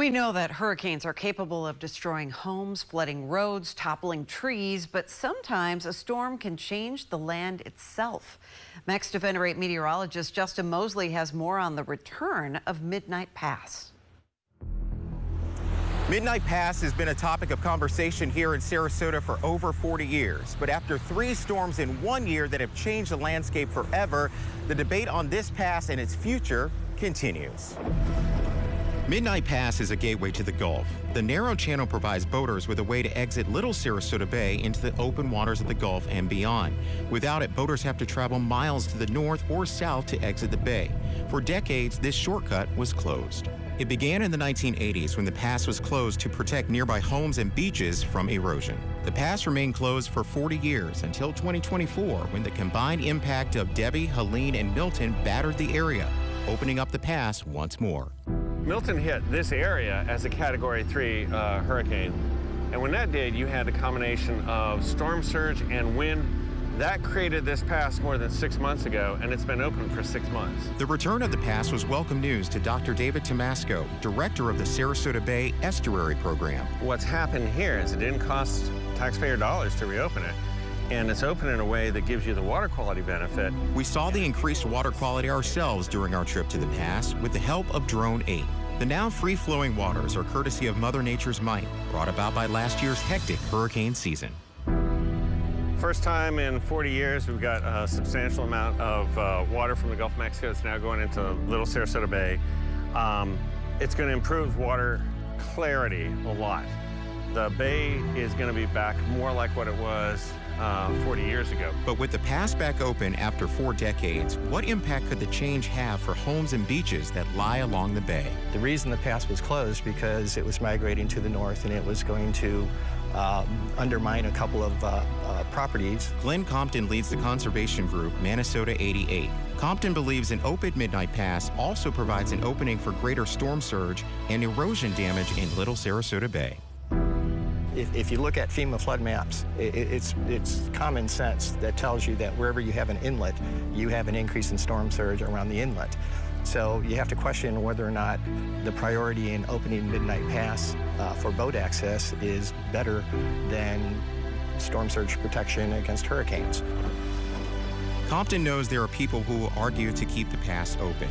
We know that hurricanes are capable of destroying homes, flooding roads, toppling trees, but sometimes a storm can change the land itself. Max Defender 8 meteorologist Justin Mosley has more on the return of Midnight Pass. Midnight Pass has been a topic of conversation here in Sarasota for over 40 years. But after 3 storms in 1 year that have changed the landscape forever, the debate on this pass and its future continues. Midnight Pass is a gateway to the Gulf. The narrow channel provides boaters with a way to exit Little Sarasota Bay into the open waters of the Gulf and beyond. Without it, boaters have to travel miles to the north or south to exit the bay. For decades, this shortcut was closed. It began in the 1980s when the pass was closed to protect nearby homes and beaches from erosion. The pass remained closed for 40 years until 2024 when the combined impact of Debbie, Helene, and Milton battered the area, opening up the pass once more. Milton hit this area as a Category 3 hurricane, and when that did, you had a combination of storm surge and wind. That created this pass more than 6 months ago, and it's been open for 6 months. The return of the pass was welcome news to Dr. David Tomasco, director of the Sarasota Bay Estuary Program. What's happened here is it didn't cost taxpayer dollars to reopen it, and it's open in a way that gives you the water quality benefit. We saw the increased water quality ourselves during our trip to the pass with the help of Drone 8. The now free-flowing waters are courtesy of Mother Nature's might, brought about by last year's hectic hurricane season. First time in 40 years, we've got a substantial amount of water from the Gulf of Mexico that's now going into Little Sarasota Bay. It's going to improve water clarity a lot. The bay is going to be back more like what it was 40 years ago. But with the pass back open after 4 decades, what impact could the change have for homes and beaches that lie along the bay? The reason the pass was closed because it was migrating to the north and it was going to undermine a couple of properties. Glenn Compton leads the conservation group Minnesota 88. Compton believes an open Midnight Pass also provides an opening for greater storm surge and erosion damage in Little Sarasota Bay. If you look at FEMA flood maps, it's common sense that tells you that wherever you have an inlet, you have an increase in storm surge around the inlet. So you have to question whether or not the priority in opening Midnight Pass for boat access is better than storm surge protection against hurricanes. Compton knows there are people who will argue to keep the pass open.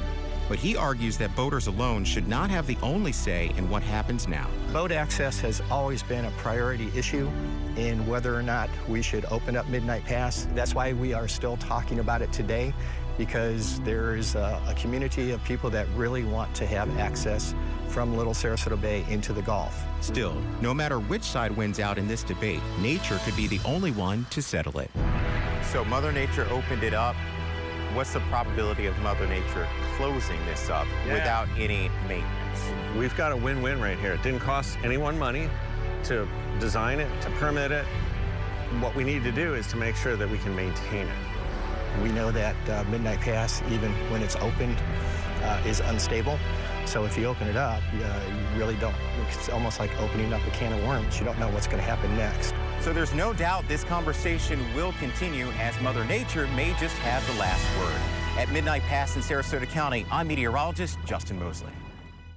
But he argues that boaters alone should not have the only say in what happens now. Boat access has always been a priority issue in whether or not we should open up Midnight Pass. That's why we are still talking about it today, because there is a community of people that really want to have access from Little Sarasota Bay into the Gulf. Still, no matter which side wins out in this debate, nature could be the only one to settle it. So Mother Nature opened it up. What's the probability of Mother Nature closing this up without any maintenance? We've got a win-win right here. It didn't cost anyone money to design it, to permit it. What we need to do is to make sure that we can maintain it. We know that Midnight Pass, even when it's opened, is unstable. So if you open it up, you really don't. It's almost like opening up a can of worms. You don't know what's going to happen next. So there's no doubt this conversation will continue as Mother Nature may just have the last word. At Midnight Pass in Sarasota County, I'm meteorologist Justin Mosley.